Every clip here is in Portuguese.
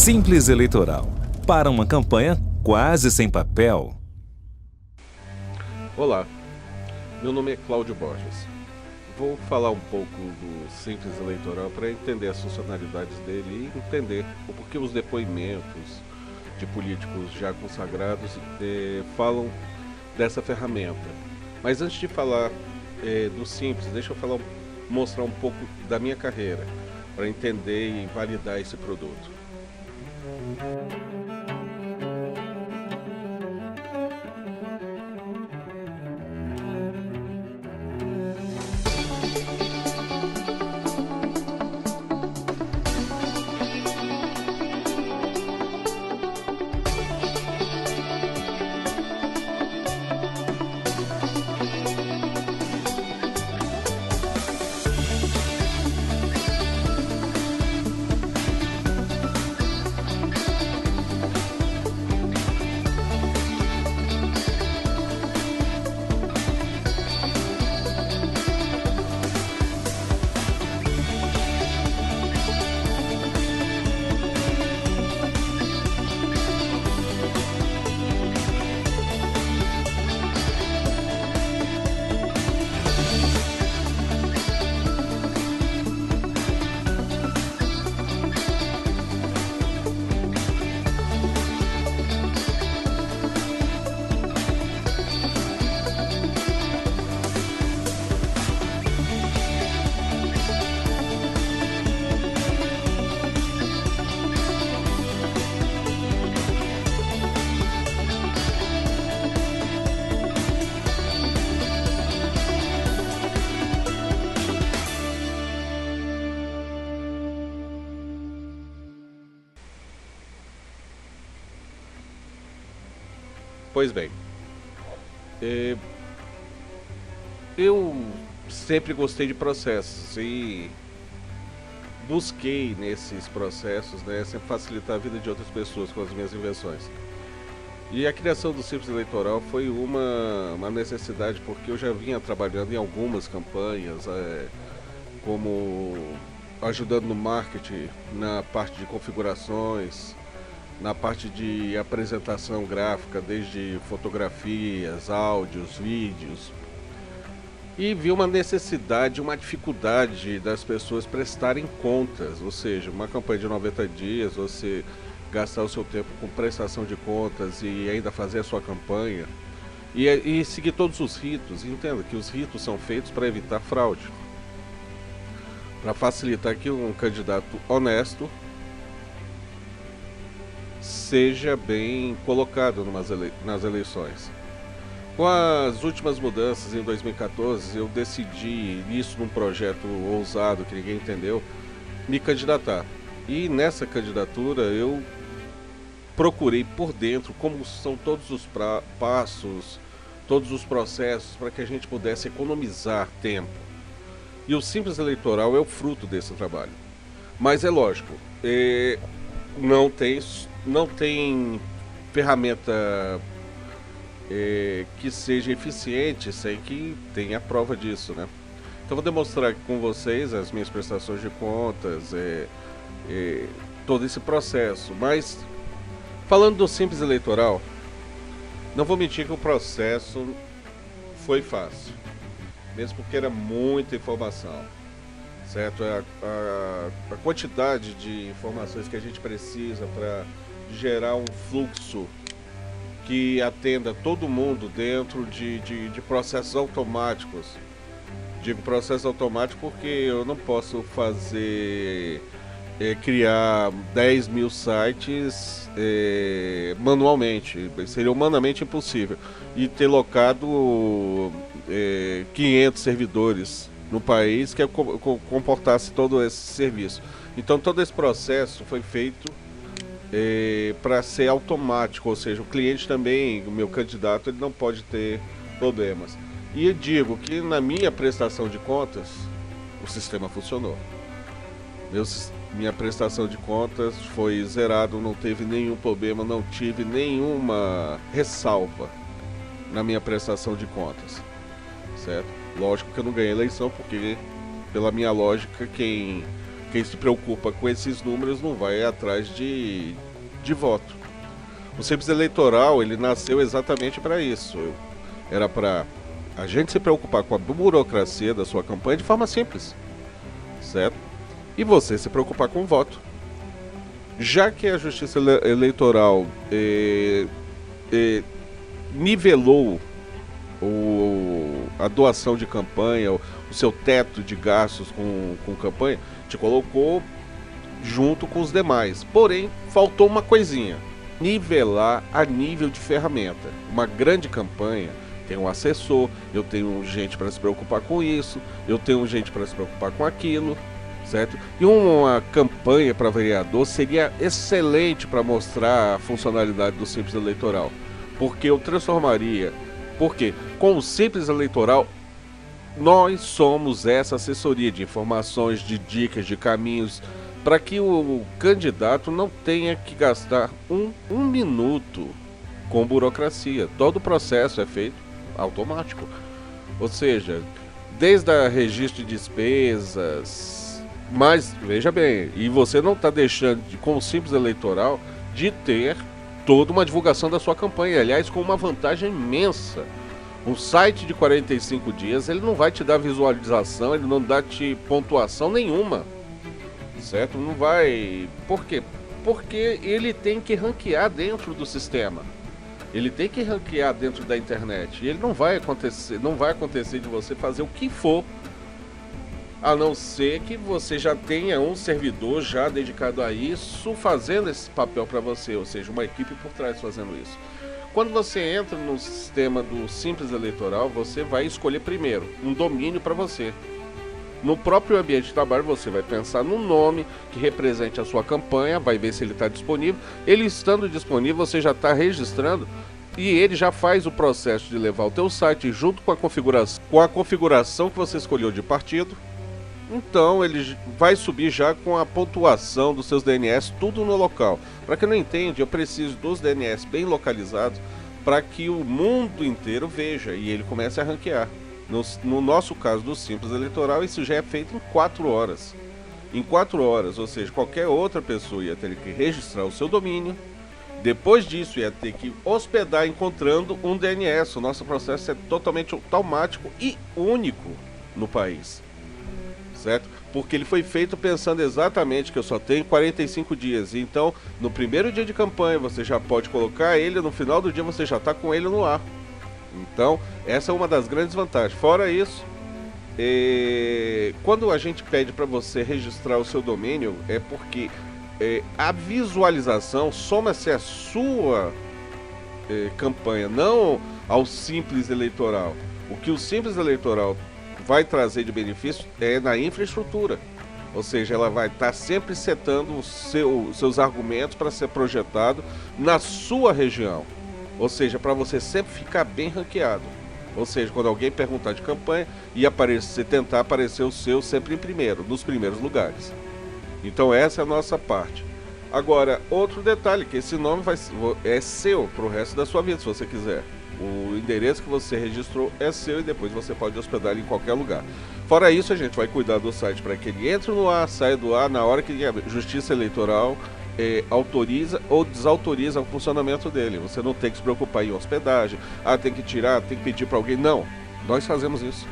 Simples Eleitoral, para uma campanha quase sem papel. Olá, meu nome é Cláudio Borges. Vou falar um pouco do Simples Eleitoral para entender as funcionalidades dele e entender o porquê os depoimentos de políticos já consagrados falam dessa ferramenta. Mas antes de falar do Simples, deixa eu mostrar um pouco da minha carreira para entender e validar esse produto. Pois bem, eu sempre gostei de processos e busquei nesses processos, sempre facilitar a vida de outras pessoas com as minhas invenções. E a criação do Simples Eleitoral foi uma necessidade, porque eu já vinha trabalhando em algumas campanhas, como ajudando no marketing, na parte de configurações, na parte de apresentação gráfica, desde fotografias, áudios, vídeos. E vi uma necessidade, uma dificuldade das pessoas prestarem contas, ou seja, uma campanha de 90 dias, você gastar o seu tempo com prestação de contas e ainda fazer a sua campanha e seguir todos os ritos. Entenda que os ritos são feitos para evitar fraude, para facilitar que um candidato honesto seja bem colocado nas eleições. Com as últimas mudanças em 2014, eu decidi, isso num projeto ousado que ninguém entendeu, me candidatar. E nessa candidatura eu procurei por dentro como são todos os passos, todos os processos para que a gente pudesse economizar tempo. E o Simples Eleitoral é o fruto desse trabalho. Mas é lógico, não tem ferramenta que seja eficiente sem que tenha prova disso, né? Então vou demonstrar com vocês as minhas prestações de contas, todo esse processo. Mas falando do Simples Eleitoral, não vou mentir que o processo foi fácil, mesmo porque era muita informação, certo? A quantidade de informações que a gente precisa para gerar um fluxo que atenda todo mundo dentro de processos automáticos. Digo processos automáticos porque eu não posso criar 10 mil sites manualmente, seria humanamente impossível, e ter locado 500 servidores no país que comportasse todo esse serviço. Então todo esse processo foi feito para ser automático, ou seja, o cliente também, o meu candidato, ele não pode ter problemas. E eu digo que na minha prestação de contas, o sistema funcionou. Minha prestação de contas foi zerado, não teve nenhum problema, não tive nenhuma ressalva na minha prestação de contas, certo? Lógico que eu não ganhei eleição, porque pela minha lógica, quem Quem se preocupa com esses números não vai atrás de voto. O Simples Eleitoral, ele nasceu exatamente para isso. Era para a gente se preocupar com a burocracia da sua campanha de forma simples, certo? E você se preocupar com o voto. Já que a Justiça Eleitoral nivelou a doação de campanha, o seu teto de gastos com campanha, te colocou junto com os demais. Porém, faltou uma coisinha: nivelar a nível de ferramenta. Uma grande campanha tem um assessor, eu tenho gente para se preocupar com isso, eu tenho gente para se preocupar com aquilo, certo? E uma campanha para vereador seria excelente para mostrar a funcionalidade do Simples Eleitoral, porque eu transformaria. Porque com o Simples Eleitoral nós somos essa assessoria de informações, de dicas, de caminhos, para que o candidato não tenha que gastar um minuto com burocracia. Todo o processo é feito automático. Ou seja, desde a registro de despesas. Mas, veja bem, e você não está deixando, com o Simples Eleitoral, de ter toda uma divulgação da sua campanha. Aliás, com uma vantagem imensa. Um site de 45 dias, ele não vai te dar visualização, ele não dá te pontuação nenhuma. Certo? Não vai. Por quê? Porque ele tem que ranquear dentro do sistema. Ele tem que ranquear dentro da internet. E ele não vai acontecer de você fazer o que for, a não ser que você já tenha um servidor já dedicado a isso, fazendo esse papel para você, ou seja, uma equipe por trás fazendo isso. Quando você entra no sistema do Simples Eleitoral, você vai escolher primeiro um domínio para você. No próprio ambiente de trabalho, você vai pensar num nome que represente a sua campanha, vai ver se ele está disponível. Ele estando disponível, você já está registrando e ele já faz o processo de levar o teu site junto com a configuração que você escolheu de partido. Então ele vai subir já com a pontuação dos seus DNS, tudo no local. Para quem não entende, eu preciso dos DNS bem localizados para que o mundo inteiro veja e ele comece a ranquear. No nosso caso do Simples Eleitoral, isso já é feito em 4 horas. Em 4 horas, ou seja, qualquer outra pessoa ia ter que registrar o seu domínio. Depois disso, ia ter que hospedar encontrando um DNS. O nosso processo é totalmente automático e único no país. Certo? Porque ele foi feito pensando exatamente que eu só tenho 45 dias. Então, no primeiro dia de campanha, você já pode colocar ele, no final do dia você já está com ele no ar. Então, essa é uma das grandes vantagens. Fora isso, quando a gente pede para você registrar o seu domínio, é porque a visualização soma-se à sua campanha, não ao Simples Eleitoral. O que o Simples Eleitoral vai trazer de benefício é na infraestrutura. Ou seja, ela vai estar sempre setando os seus argumentos para ser projetado na sua região. Ou seja, para você sempre ficar bem ranqueado. Ou seja, quando alguém perguntar de campanha e tentar aparecer o seu sempre em primeiro, nos primeiros lugares. Então essa é a nossa parte. Agora, outro detalhe, que esse nome é seu para o resto da sua vida, se você quiser. O endereço que você registrou é seu e depois você pode hospedar ele em qualquer lugar. Fora isso, a gente vai cuidar do site para que ele entre no ar, saia do ar na hora que a Justiça Eleitoral autoriza ou desautoriza o funcionamento dele. Você não tem que se preocupar em hospedagem, tem que tirar, tem que pedir para alguém. Não, nós fazemos isso.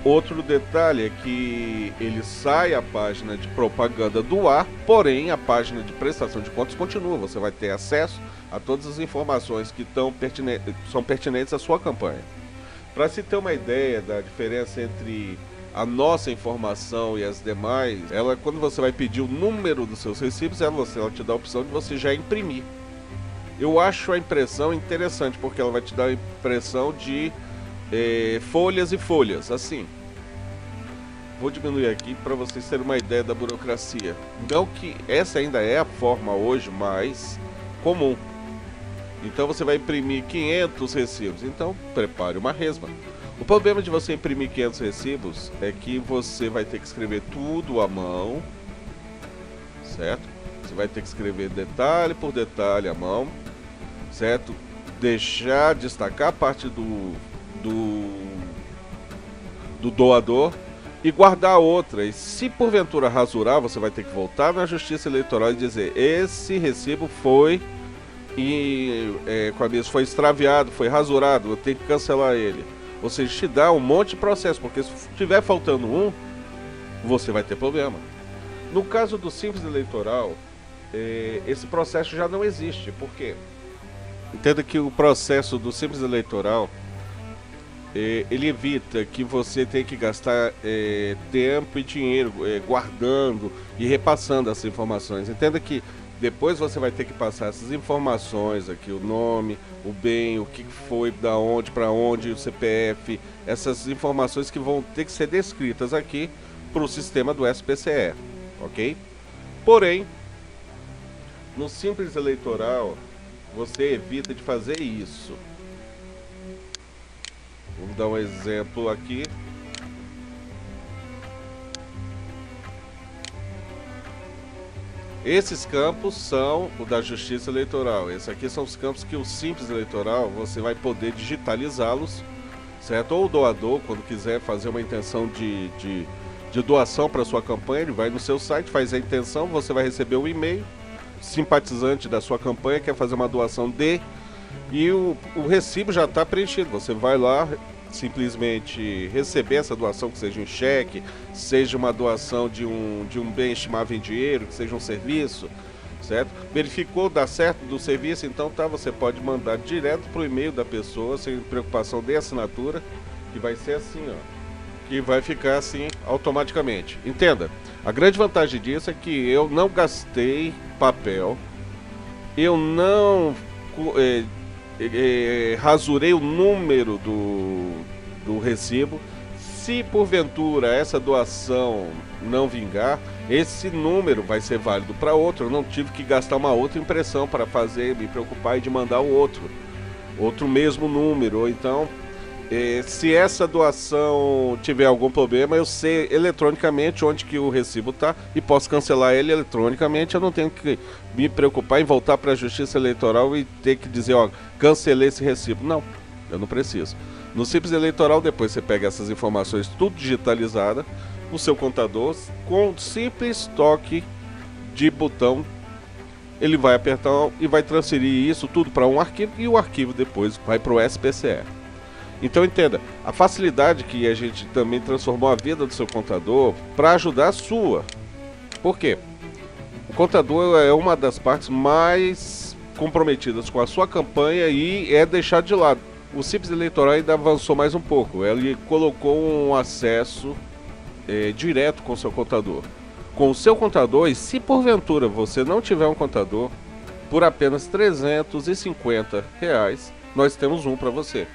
Outro detalhe é que ele sai a página de propaganda do ar, porém a página de prestação de contas continua. Você vai ter acesso a todas as informações que são pertinentes à sua campanha. Para se ter uma ideia da diferença entre a nossa informação e as demais, quando você vai pedir o número dos seus recibos, ela te dá a opção de você já imprimir. Eu acho a impressão interessante, porque ela vai te dar a impressão de folhas e folhas, assim. Vou diminuir aqui para vocês terem uma ideia da burocracia. Não que essa ainda é a forma hoje mais comum. Então você vai imprimir 500 recibos, então prepare uma resma. O problema de você imprimir 500 recibos é que você vai ter que escrever tudo à mão, certo? Você vai ter que escrever detalhe por detalhe à mão, certo? Destacar a parte do doador, e guardar outra. E se porventura rasurar, você vai ter que voltar na Justiça Eleitoral e dizer: esse recibo foi foi extraviado, foi rasurado, eu tenho que cancelar ele. Ou seja, te dá um monte de processo, porque se estiver faltando um, você vai ter problema. No caso do Simples Eleitoral, esse processo já não existe. Por quê? Entenda que o processo do Simples Eleitoral, ele evita que você tenha que gastar tempo e dinheiro guardando e repassando essas informações. Entenda que depois você vai ter que passar essas informações aqui, o nome, o bem, o que foi, da onde, para onde, o CPF, essas informações que vão ter que ser descritas aqui para o sistema do SPCE, ok? Porém, no Simples Eleitoral, você evita de fazer isso. Vamos dar um exemplo aqui. Esses campos são o da Justiça Eleitoral. Esses aqui são os campos que o Simples Eleitoral você vai poder digitalizá-los, certo? Ou o doador, quando quiser fazer uma intenção de doação para sua campanha, ele vai no seu site, faz a intenção, você vai receber um e-mail. Simpatizante da sua campanha quer fazer uma doação e o recibo já está preenchido. Você vai lá, simplesmente receber essa doação, que seja um cheque, seja uma doação de um bem estimável em dinheiro, que seja um serviço, certo? Verificou, dá certo do serviço, então você pode mandar direto para o e-mail da pessoa, sem preocupação de assinatura, que vai ser assim, ó, que vai ficar assim automaticamente. Entenda, a grande vantagem disso é que eu não gastei papel, eu não rasurei o número do recibo. Se porventura essa doação não vingar, esse número vai ser válido para outro. Eu não tive que gastar uma outra impressão para me preocupar e de mandar o outro mesmo número. Ou então, se essa doação tiver algum problema, eu sei eletronicamente onde que o recibo está e posso cancelar ele eletronicamente. Eu não tenho que me preocupar em voltar para a Justiça Eleitoral e ter que dizer: ó, cancelei esse recibo. Não, eu não preciso. No Simples Eleitoral, depois você pega essas informações tudo digitalizada, o seu contador, com simples toque de botão, ele vai apertar e vai transferir isso tudo para um arquivo, e o arquivo depois vai para o SPCE. Então entenda, a facilidade que a gente também transformou a vida do seu contador para ajudar a sua. Por quê? O contador é uma das partes mais comprometidas com a sua campanha e é deixado de lado. O Simples Eleitoral ainda avançou mais um pouco. Ele colocou um acesso direto com o seu contador. Com o seu contador, e se porventura você não tiver um contador, por apenas R$350, nós temos um para você.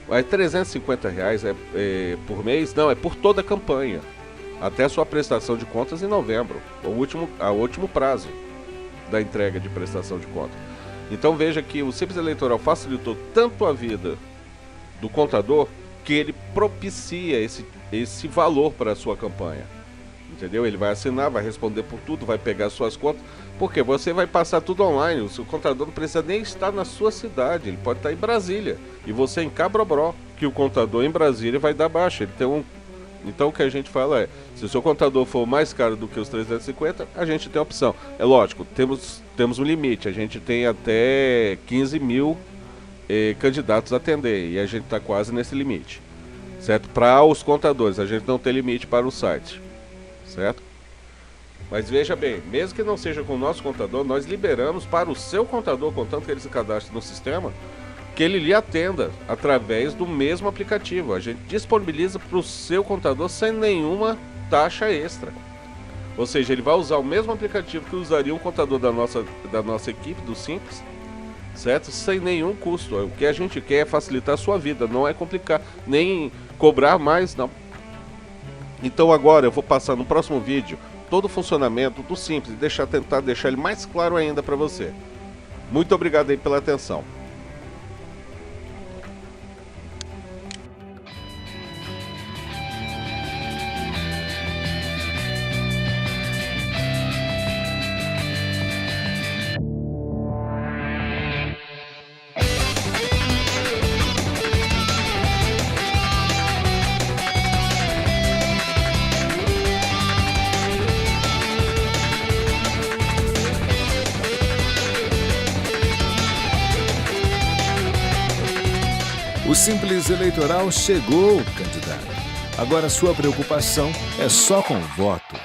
Mas R$350 por mês? Não, é por toda a campanha. Até a sua prestação de contas em novembro. O último prazo da entrega de prestação de contas. Então veja que o Simples Eleitoral facilitou tanto a vida do contador que ele propicia esse valor para a sua campanha. Entendeu? Ele vai assinar, vai responder por tudo, vai pegar suas contas, porque você vai passar tudo online. O seu contador não precisa nem estar na sua cidade, ele pode estar em Brasília e você em Cabrobró, que o contador em Brasília vai dar baixa. Ele tem Então o que a gente fala é: se o seu contador for mais caro do que os 350, a gente tem a opção. É lógico, temos um limite, a gente tem até 15 mil candidatos a atender e a gente está quase nesse limite, certo? Para os contadores, a gente não tem limite para o site, certo? Mas veja bem, mesmo que não seja com o nosso contador, nós liberamos para o seu contador, contanto que ele se cadastre no sistema, que ele lhe atenda através do mesmo aplicativo. A gente disponibiliza para o seu contador sem nenhuma taxa extra. Ou seja, ele vai usar o mesmo aplicativo que usaria um contador da nossa equipe, do Simples, certo? Sem nenhum custo. O que a gente quer é facilitar a sua vida, não é complicar, nem cobrar mais, não. Então agora eu vou passar no próximo vídeo todo o funcionamento do Simples e tentar deixar ele mais claro ainda para você. Muito obrigado aí pela atenção. O Simples Eleitoral chegou, candidato. Agora sua preocupação é só com o voto.